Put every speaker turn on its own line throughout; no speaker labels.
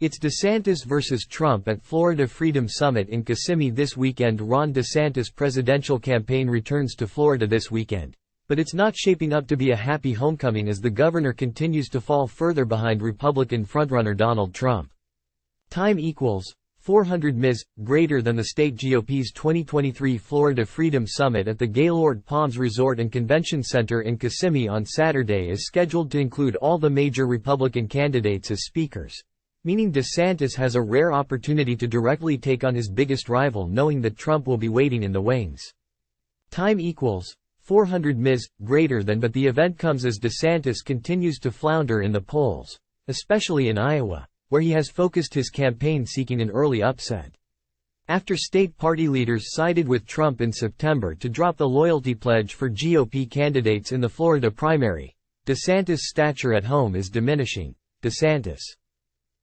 It's DeSantis versus Trump at Florida Freedom Summit in Kissimmee this weekend. Ron DeSantis' presidential campaign returns to Florida this weekend. But it's not shaping up to be a happy homecoming as the governor continues to fall further behind Republican frontrunner Donald Trump. Time equals 400 ms. greater than the state GOP's 2023 Florida Freedom Summit at the Gaylord Palms Resort and Convention Center in Kissimmee on Saturday is scheduled to include all the major Republican candidates as speakers, meaning DeSantis has a rare opportunity to directly take on his biggest rival, knowing that Trump will be waiting in the wings. Time equals 400 ms. greater than, but the event comes as DeSantis continues to flounder in the polls, especially in Iowa, where he has focused his campaign seeking an early upset. After state party leaders sided with Trump in September to drop the loyalty pledge for GOP candidates in the Florida primary, DeSantis' stature at home is diminishing. DeSantis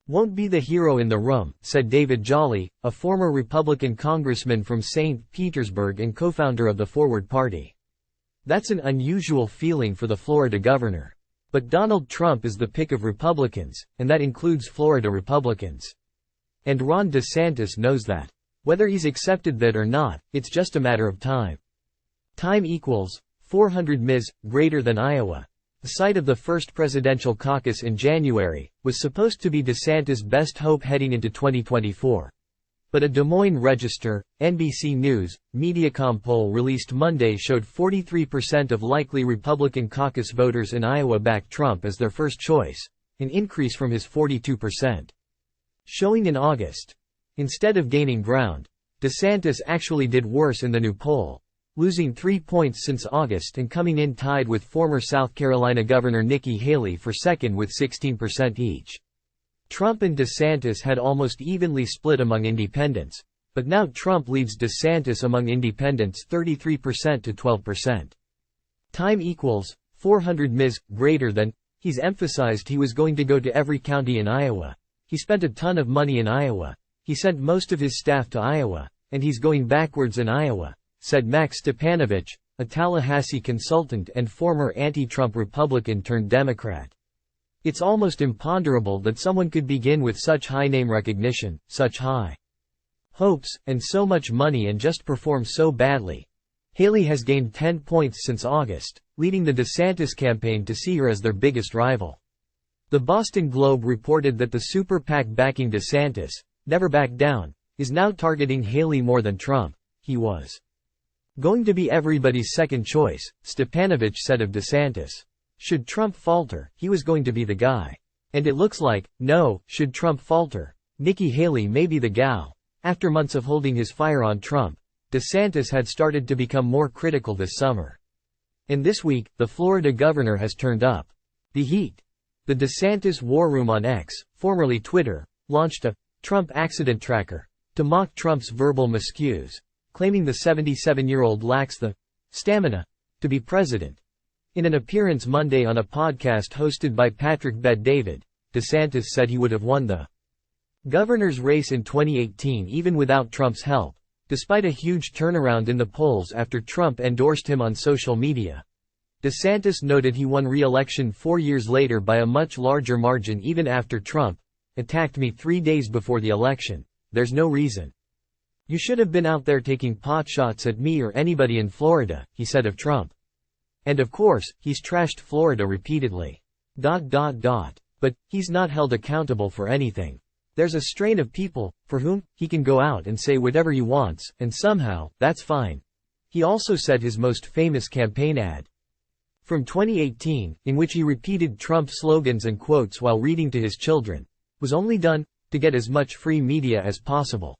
won't be the hero in the room, said David Jolly, a former Republican congressman from St. Petersburg and co-founder of the Forward Party. That's an unusual feeling for the Florida governor. But Donald Trump is the pick of Republicans, and that includes Florida Republicans. And Ron DeSantis knows that. Whether he's accepted that or not, it's just a matter of time. Time equals 400 ms. greater than Iowa, the site of the first presidential caucus in January, was supposed to be DeSantis' best hope heading into 2024. But a Des Moines Register, NBC News, Mediacom poll released Monday showed 43% of likely Republican caucus voters in Iowa backed Trump as their first choice, an increase from his 42% showing in August. Instead of gaining ground, DeSantis actually did worse in the new poll, losing 3 points since August and coming in tied with former South Carolina Governor Nikki Haley for second with 16% each. Trump and DeSantis had almost evenly split among independents, but now Trump leads DeSantis among independents 33% to 12%. Time equals 400 ms. greater than. He's emphasized he was going to go to every county in Iowa. He spent a ton of money in Iowa. He sent most of his staff to Iowa, and he's going backwards in Iowa, said Max Stepanovich, a Tallahassee consultant and former anti-Trump Republican turned Democrat. It's almost imponderable that someone could begin with such high name recognition, such high hopes, and so much money and just perform so badly. Haley has gained 10 points since August, leading the DeSantis campaign to see her as their biggest rival. The Boston Globe reported that the super PAC backing DeSantis, Never Back Down, is now targeting Haley more than Trump. He was going to be everybody's second choice, Stepanovich said of DeSantis. Should Trump falter, he was going to be the guy. And it looks like, no, should Trump falter, Nikki Haley may be the gal. After months of holding his fire on Trump, DeSantis had started to become more critical this summer. And this week, the Florida governor has turned up the heat. The DeSantis War Room on X, formerly Twitter, launched a Trump accident tracker to mock Trump's verbal miscues, claiming the 77-year-old lacks the stamina to be president. In an appearance Monday on a podcast hosted by Patrick Bet-David, DeSantis said he would have won the governor's race in 2018 even without Trump's help, despite a huge turnaround in the polls after Trump endorsed him on social media. DeSantis noted he won re-election 4 years later by a much larger margin even after Trump attacked me 3 days before the election. There's no reason you should have been out there taking pot shots at me or anybody in Florida, he said of Trump. And of course, he's trashed Florida repeatedly. But he's not held accountable for anything. There's a strain of people, for whom, he can go out and say whatever he wants, and somehow, that's fine. He also said his most famous campaign ad from 2018, in which he repeated Trump slogans and quotes while reading to his children, was only done to get as much free media as possible.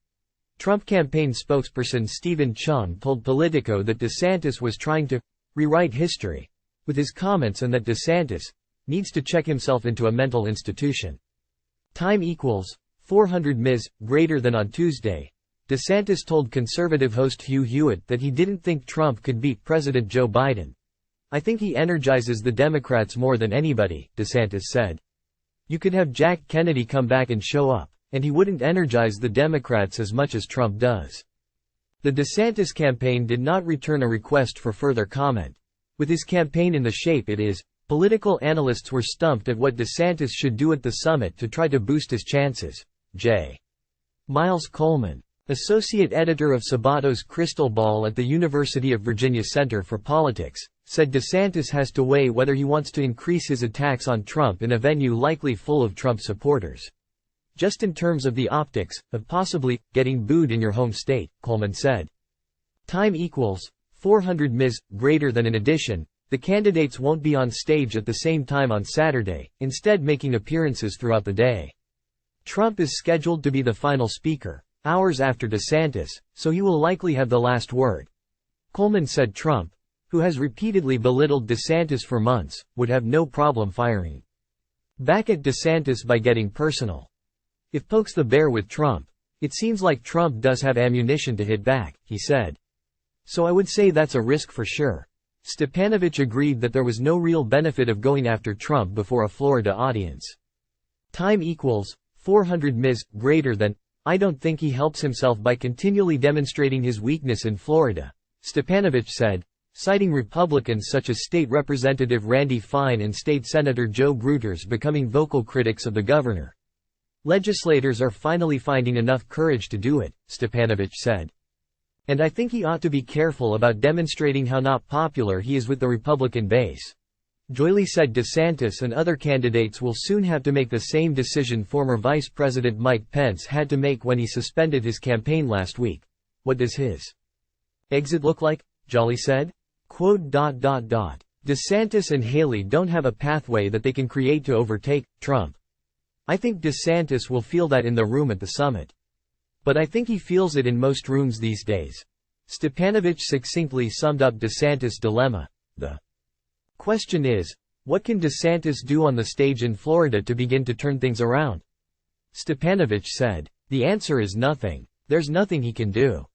Trump campaign spokesperson Stephen Chung told Politico that DeSantis was trying to rewrite history with his comments and that DeSantis needs to check himself into a mental institution. Time equals 400 ms. greater than. On Tuesday, DeSantis told conservative host Hugh Hewitt that he didn't think Trump could beat President Joe Biden. I think he energizes the Democrats more than anybody, DeSantis said. You could have Jack Kennedy come back and show up, and he wouldn't energize the Democrats as much as Trump does. The DeSantis campaign did not return a request for further comment. With his campaign in the shape it is, Political analysts were stumped at what DeSantis should do at the summit to try to boost his chances. J. Miles Coleman, associate editor of Sabato's Crystal Ball at the University of Virginia Center for Politics, said DeSantis has to weigh whether he wants to increase his attacks on Trump in a venue likely full of Trump supporters. Just in terms of the optics, of possibly getting booed in your home state, Coleman said. Time equals 400 ms. Greater than in addition, the candidates won't be on stage at the same time on Saturday, instead making appearances throughout the day. Trump is scheduled to be the final speaker, hours after DeSantis, so he will likely have the last word. Coleman said Trump, who has repeatedly belittled DeSantis for months, would have no problem firing back at DeSantis by getting personal. If pokes the bear with Trump, it seems like Trump does have ammunition to hit back, he said. So I would say that's a risk for sure. Stepanovich agreed that there was no real benefit of going after Trump before a Florida audience. Time equals 400 ms. Greater than. I don't think he helps himself by continually demonstrating his weakness in Florida, Stepanovich said, citing Republicans such as State Representative Randy Fine and State Senator Joe Gruters becoming vocal critics of the governor. Legislators are finally finding enough courage to do it, Stepanovich said. And I think he ought to be careful about demonstrating how not popular he is with the Republican base. Joyly said DeSantis and other candidates will soon have to make the same decision former Vice President Mike Pence had to make when he suspended his campaign last week. What does his exit look like? Jolly said. DeSantis and Haley don't have a pathway that they can create to overtake Trump. I think DeSantis will feel that in the room at the summit. But I think he feels it in most rooms these days. Stepanovich succinctly summed up DeSantis' dilemma. The question is, what can DeSantis do on the stage in Florida to begin to turn things around? Stepanovich said. The answer is nothing. There's nothing he can do.